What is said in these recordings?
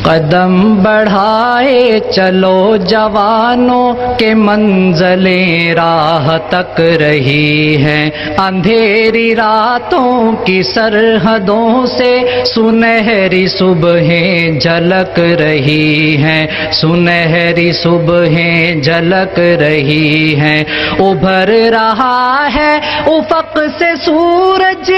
قدم بڑھائے چلو جوانوں کے منزلیں راہ تک رہی ہیں، اندھیری راتوں کی سرحدوں سے سنہری صبحیں جھلک رہی ہیں، سنہری صبحیں جھلک رہی ہیں، ابھر رہا ہے افق سے سورج،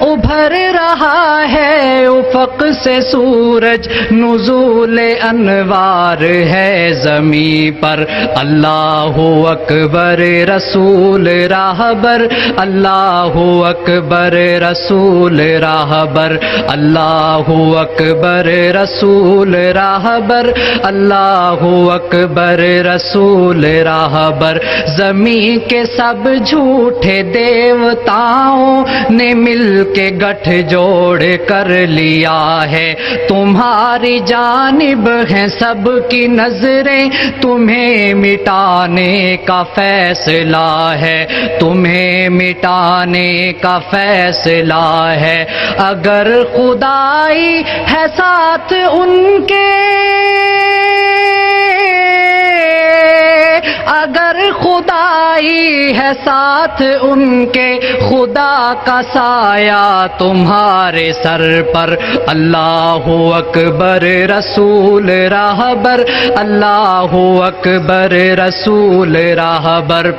ابھر رہا ہے افق سے سورج، نزول انوار ہے زمیں پر، اللہ اکبر رسول راہبر، اللہ اکبر رسول راہبر، اللہ اکبر رسول راہبر، اللہ اکبر رسول راہبر۔ زمین کے سب جھوٹے دیوتاؤں نے مل کے گٹھ جوڑ کر لیا ہے، تمہاری جانب ہیں سب کی نظریں، تمہیں مٹانے کا فیصلہ ہے، تمہیں مٹانے کا فیصلہ ہے۔ اگر خدائی ہے ساتھ ان کے، اگر خدائی ہے ساتھ ان کے، خدا کا سایہ تمہارے سر پر، اللہ اکبر رسول راہبر، اللہ اکبر رسول راہبر۔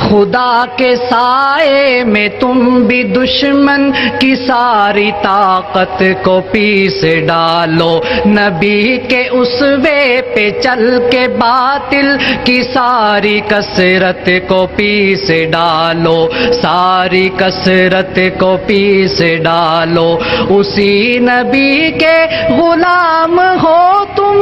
خدا کے سائے میں تم بھی دشمن کی ساری طاقت کو پیس ڈالو، نبی کے اسوے پہ چل کے باطل کی ساری کثرت کو پیس ڈالو، ساری کثرت کو پیس ڈالو، اسی نبی کے غلام ہو تم،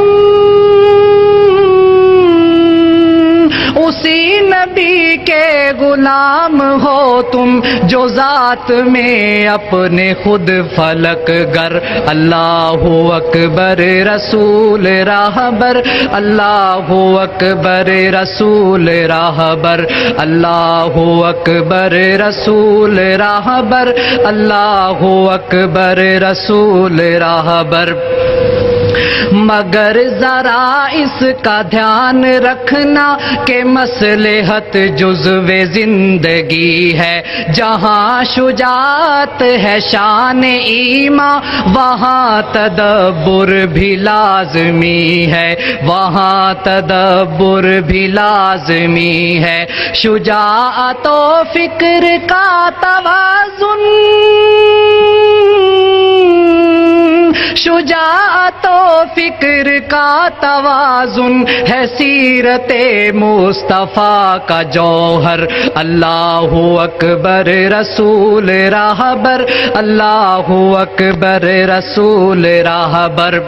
اسی نبی کے غلام ہو تم، جو ذات میں اپنے خود فلک گر، اللہ اکبر رسول راہبر، اللہ اکبر رسول راہبر، اللہ اکبر رسول راہبر، اللہ اکبر رسول راہبر۔ مگر ذرا اس کا دھیان رکھنا کہ مصلحت جزو زندگی ہے، جہاں شجاعت ہے شان ایمان، وہاں تدبر بھی لازمی ہے، وہاں تدبر بھی لازمی ہے۔ شجاعت و فکر کا توازن، شجاعت و فکر کا توازن ہے سیرت مصطفیٰ کا جوہر، اللہ اکبر رسول راہبر، اللہ اکبر رسول راہبر۔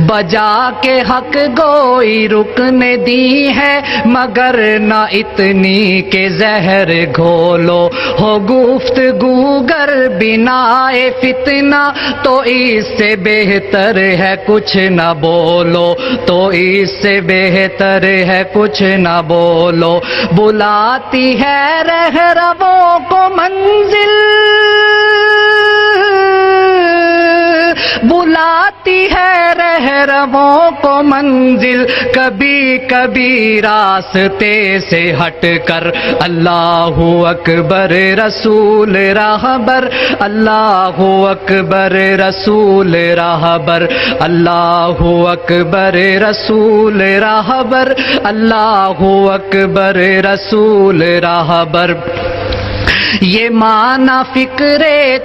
بجا کے حق گوئی رکن دی ہے، مگر نہ اتنی کہ زہر گھولو، ہو گفتگو گر بنا فتنہ، تو اس سے بہتر ہے کچھ نہ بولو، تو اس سے بہتر ہے کچھ نہ بولو۔ بلاتی ہے رہرووں کو منزل، بلاتی ہے رہرووں کو منزل، کبھی کبھی راستے سے ہٹ کر، اللہ اکبر رسول راہبر، اللہ اکبر رسول راہبر، اللہ اکبر رسول راہبر، اللہ اکبر رسول راہبر۔ یہ معنی فکر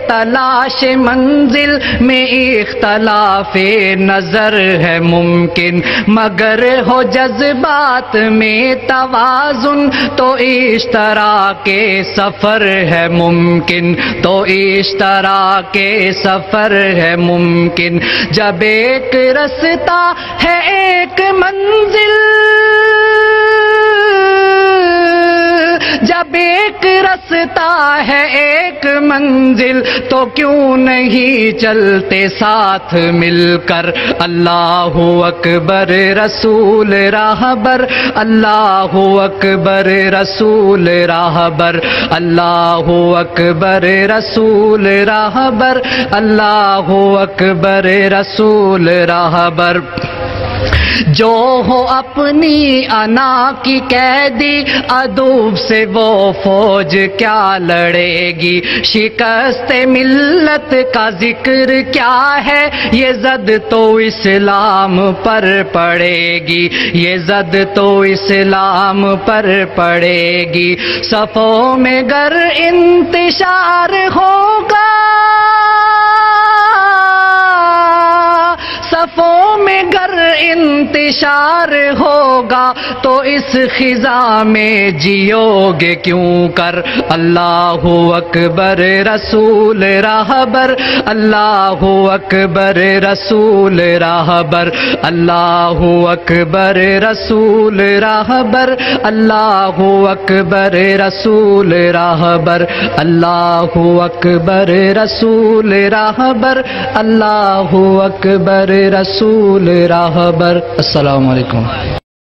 تلاش منزل میں اختلاف نظر ہے ممکن، مگر ہو جذبات میں توازن تو اشتراک سفر ہے ممکن، تو اشتراک سفر ہے ممکن۔ جب ایک رستہ ہے ایک منزل، جب ایک رستہ ہے ایک منزل تو کیوں نہیں چلتے ساتھ مل کر؟ اللہ اکبر رسول راہبر، اللہ اکبر رسول راہبر، اللہ اکبر رسول راہبر، اللہ اکبر رسول راہبر۔ جو ہو اپنی انا کی قیدی ادوب سے وہ فوج کیا لڑے گی؟ شکست ملت کا ذکر کیا ہے؟ یہ زد تو اسلام پر پڑے گی، یہ زد تو اسلام پر پڑے گی۔ صفوں میں گر انتشار ہوگا، صفوں میں گر انتشار ہوگا تو اس خزاں میں جیو گے کیوں کر؟ اللہ اکبر رسول راہبر، اللہ اکبر رسول راہبر، اللہ اکبر رسول راہبر، اللہ اکبر رسول راہبر، اللہ اکبر رسول راہبر، اللہ اکبر رسول راہبر۔ السلام علیکم۔